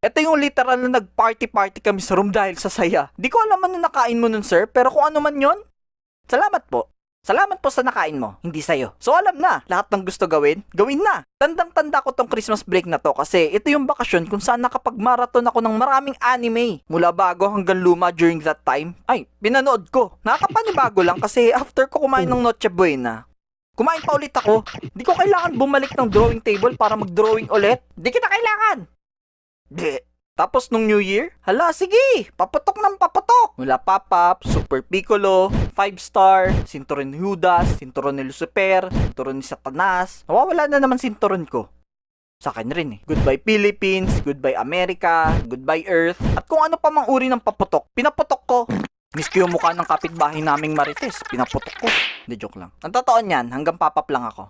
Ito yung literal na nag-party-party kami sa room dahil sa saya. Di ko alam ano nakain mo nun, sir, pero kung ano man yon, salamat po. Salamat po sa nakain mo, hindi sa'yo. So alam na, lahat ng gusto gawin, gawin na. Tandang-tanda ko tong Christmas break na to kasi ito yung bakasyon kung saan nakapag-marathon ako ng maraming anime. Mula bago hanggang luma during that time. Ay, pinanood ko. Nakakapanibago lang kasi after ko kumain ng Noche Buena, kumain pa ulit ako. Di ko kailangan bumalik ng drawing table para mag-drawing ulit. Di kita kailangan. Di. Tapos nung New Year, hala sige, paputok ng paputok. Mula Pop-Up, Super Piccolo, 5-Star, Sinturon ni Judas, Sinturon ni Lucifer, Sinturon ni Satanas. Nawawala na naman sinturon ko. Sa akin rin eh. Goodbye Philippines, Goodbye America, Goodbye Earth, at kung ano pa mang uri ng paputok, pinaputok ko. Miski yung mukha ng kapitbahay naming Marites, pinaputok ko. Hindi, joke lang. Ang totoo niyan, hanggang Pop-Up lang ako.